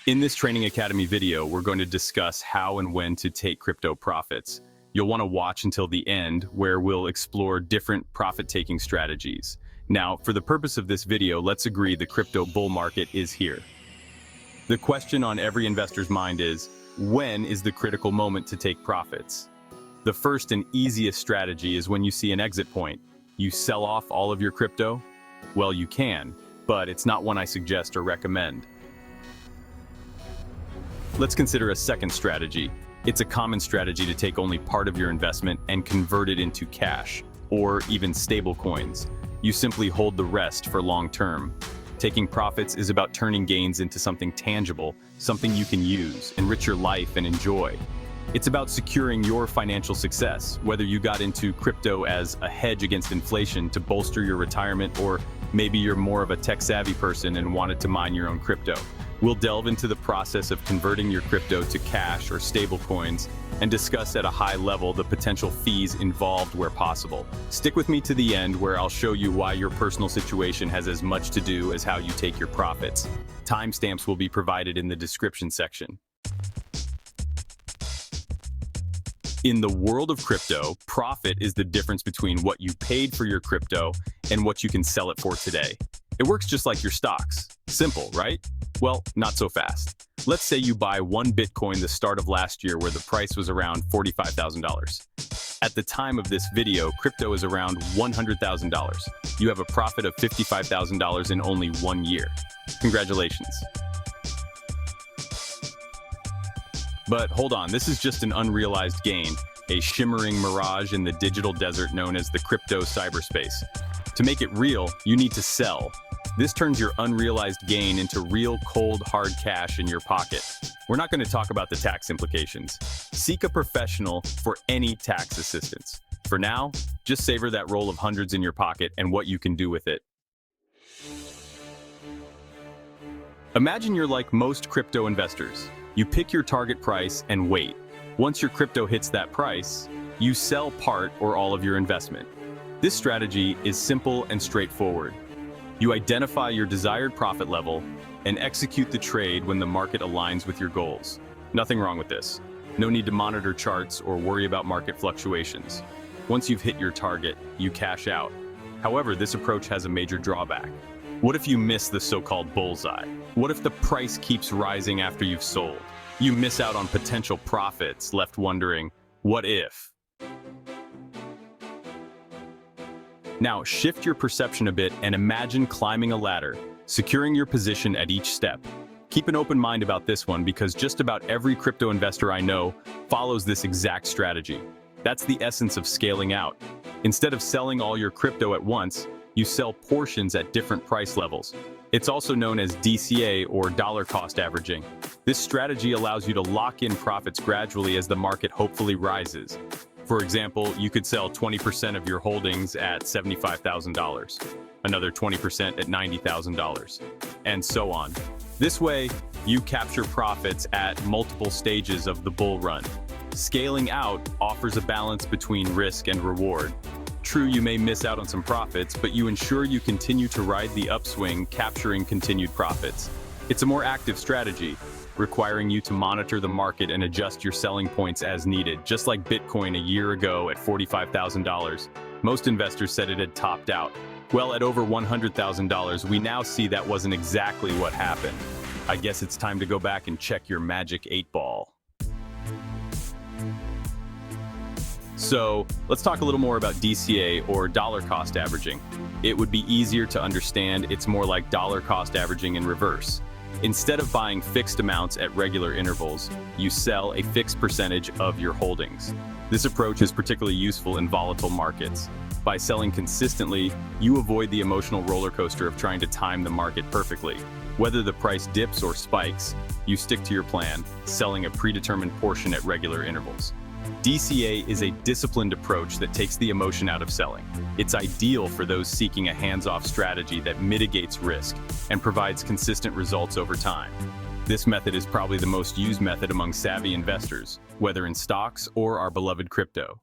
In this Training Academy video, we're going to discuss how and when to take crypto profits. You'll want to watch until the end, where we'll explore different profit-taking strategies. Now, for the purpose of this video, let's agree the crypto bull market is here. The question on every investor's mind is, when is the critical moment to take profits? The first and easiest strategy is when you see an exit point. You sell off all of your crypto? Well, you can, but it's not one I suggest or recommend. Let's consider a second strategy. It's a common strategy to take only part of your investment and convert it into cash, or even stable coins. You simply hold the rest for long term. Taking profits is about turning gains into something tangible, something you can use, enrich your life, and enjoy. It's about securing your financial success, whether you got into crypto as a hedge against inflation to bolster your retirement, or maybe you're more of a tech-savvy person and wanted to mine your own crypto. We'll delve into the process of converting your crypto to cash or stable coins and discuss at a high level the potential fees involved where possible. Stick with me to the end, where I'll show you why your personal situation has as much to do as how you take your profits. Timestamps will be provided in the description section. In the world of crypto, profit is the difference between what you paid for your crypto and what you can sell it for today. It works just like your stocks. Simple, right? Well, not so fast. Let's say you buy one Bitcoin the start of last year, where the price was around $45,000. At the time of this video, crypto is around $100,000. You have a profit of $55,000 in only 1 year. Congratulations. But hold on, this is just an unrealized gain, a shimmering mirage in the digital desert known as the crypto cyberspace. To make it real, you need to sell. This turns your unrealized gain into real cold, hard cash in your pocket. We're not going to talk about the tax implications. Seek a professional for any tax assistance. For now, just savor that roll of hundreds in your pocket and what you can do with it. Imagine you're like most crypto investors. You pick your target price and wait. Once your crypto hits that price, you sell part or all of your investment. This strategy is simple and straightforward. You identify your desired profit level and execute the trade when the market aligns with your goals. Nothing wrong with this. No need to monitor charts or worry about market fluctuations. Once you've hit your target, you cash out. However, this approach has a major drawback. What if you miss the so-called bullseye? What if the price keeps rising after you've sold? You miss out on potential profits, left wondering, what if? Now, shift your perception a bit and imagine climbing a ladder, securing your position at each step. Keep an open mind about this one, because just about every crypto investor I know follows this exact strategy. That's the essence of scaling out. Instead of selling all your crypto at once, you sell portions at different price levels. It's also known as DCA, or dollar cost averaging. This strategy allows you to lock in profits gradually as the market hopefully rises. For example, you could sell 20% of your holdings at $75,000, another 20% at $90,000, and so on. This way, you capture profits at multiple stages of the bull run. Scaling out offers a balance between risk and reward. True, you may miss out on some profits, but you ensure you continue to ride the upswing, capturing continued profits. It's a more active strategy, requiring you to monitor the market and adjust your selling points as needed. Just like Bitcoin a year ago at $45,000, most investors said it had topped out. Well, at over $100,000, we now see that wasn't exactly what happened. I guess it's time to go back and check your magic 8-ball. So, let's talk a little more about DCA, or dollar cost averaging. It would be easier to understand. It's more like dollar cost averaging in reverse. Instead of buying fixed amounts at regular intervals, you sell a fixed percentage of your holdings. This approach is particularly useful in volatile markets. By selling consistently, you avoid the emotional roller coaster of trying to time the market perfectly. Whether the price dips or spikes, you stick to your plan, selling a predetermined portion at regular intervals. DCA is a disciplined approach that takes the emotion out of selling. It's ideal for those seeking a hands-off strategy that mitigates risk and provides consistent results over time. This method is probably the most used method among savvy investors, whether in stocks or our beloved crypto.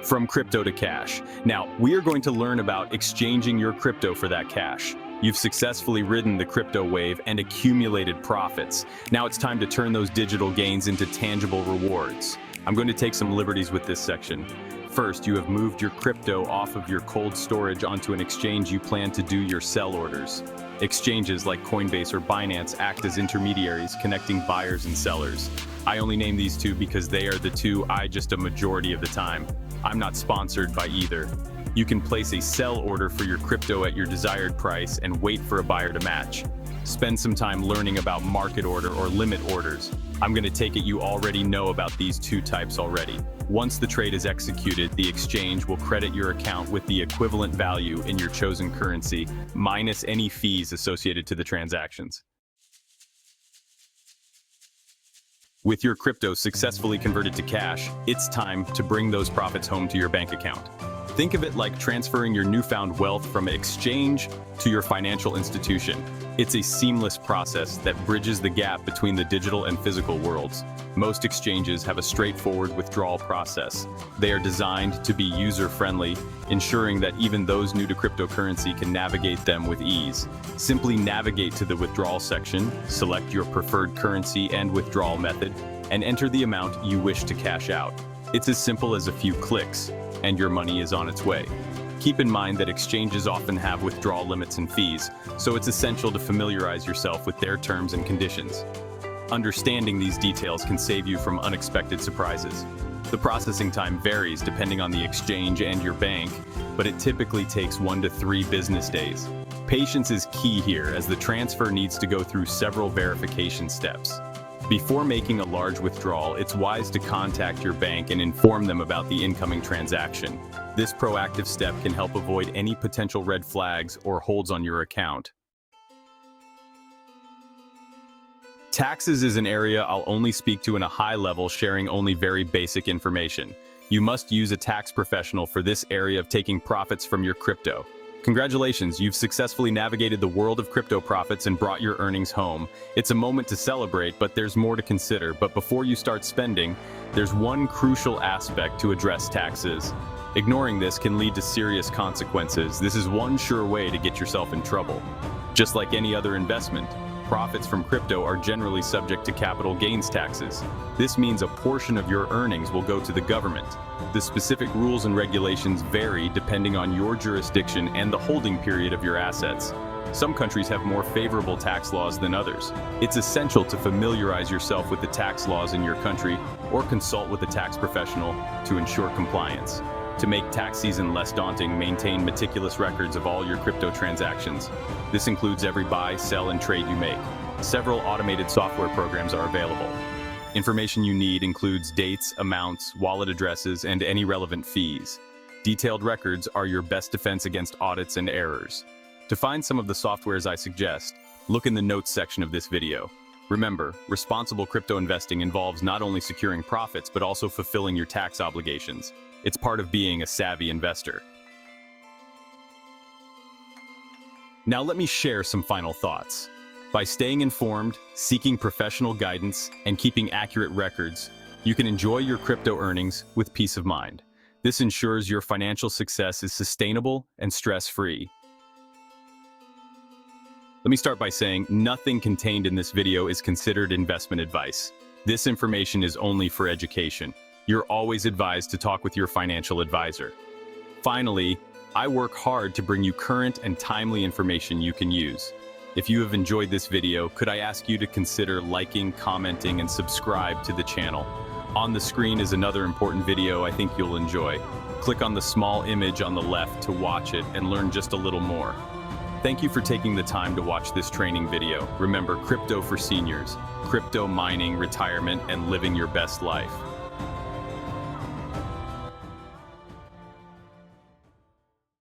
From crypto to cash. Now, we are going to learn about exchanging your crypto for that cash. You've successfully ridden the crypto wave and accumulated profits. Now it's time to turn those digital gains into tangible rewards. I'm going to take some liberties with this section. First, you have moved your crypto off of your cold storage onto an exchange you plan to do your sell orders. Exchanges like Coinbase or Binance act as intermediaries connecting buyers and sellers. I only name these two because they are the two I just a majority of the time. I'm not sponsored by either. You can place a sell order for your crypto at your desired price and wait for a buyer to match. Spend some time learning about market order or limit orders. I'm going to take it you already know about these two types already. Once the trade is executed, the exchange will credit your account with the equivalent value in your chosen currency, minus any fees associated to the transactions. With your crypto successfully converted to cash, it's time to bring those profits home to your bank account. Think of it like transferring your newfound wealth from an exchange to your financial institution. It's a seamless process that bridges the gap between the digital and physical worlds. Most exchanges have a straightforward withdrawal process. They are designed to be user-friendly, ensuring that even those new to cryptocurrency can navigate them with ease. Simply navigate to the withdrawal section, select your preferred currency and withdrawal method, and enter the amount you wish to cash out. It's as simple as a few clicks, and your money is on its way. Keep in mind that exchanges often have withdrawal limits and fees, so it's essential to familiarize yourself with their terms and conditions. Understanding these details can save you from unexpected surprises. The processing time varies depending on the exchange and your bank, but it typically takes 1 to 3 business days. Patience is key here, as the transfer needs to go through several verification steps. Before making a large withdrawal, it's wise to contact your bank and inform them about the incoming transaction. This proactive step can help avoid any potential red flags or holds on your account. Taxes is an area I'll only speak to in a high level, sharing only very basic information. You must use a tax professional for this area of taking profits from your crypto. Congratulations, you've successfully navigated the world of crypto profits and brought your earnings home. It's a moment to celebrate, but there's more to consider. But before you start spending, there's one crucial aspect to address: taxes. Ignoring this can lead to serious consequences. This is one sure way to get yourself in trouble. Just like any other investment, profits from crypto are generally subject to capital gains taxes. This means a portion of your earnings will go to the government. The specific rules and regulations vary depending on your jurisdiction and the holding period of your assets. Some countries have more favorable tax laws than others. It's essential to familiarize yourself with the tax laws in your country or consult with a tax professional to ensure compliance. To make tax season less daunting, maintain meticulous records of all your crypto transactions. This includes every buy, sell, and trade you make. Several automated software programs are available. Information you need includes dates, amounts, wallet addresses, and any relevant fees. Detailed records are your best defense against audits and errors. To find some of the softwares I suggest, look in the notes section of this video. Remember, responsible crypto investing involves not only securing profits, but also fulfilling your tax obligations. It's part of being a savvy investor. Now let me share some final thoughts. By staying informed, seeking professional guidance, and keeping accurate records, you can enjoy your crypto earnings with peace of mind. This ensures your financial success is sustainable and stress-free. Let me start by saying nothing contained in this video is considered investment advice. This information is only for education. You're always advised to talk with your financial advisor. Finally, I work hard to bring you current and timely information you can use. If you have enjoyed this video, could I ask you to consider liking, commenting, and subscribe to the channel? On the screen is another important video I think you'll enjoy. Click on the small image on the left to watch it and learn just a little more. Thank you for taking the time to watch this training video. Remember, crypto for seniors, crypto mining, retirement, and living your best life.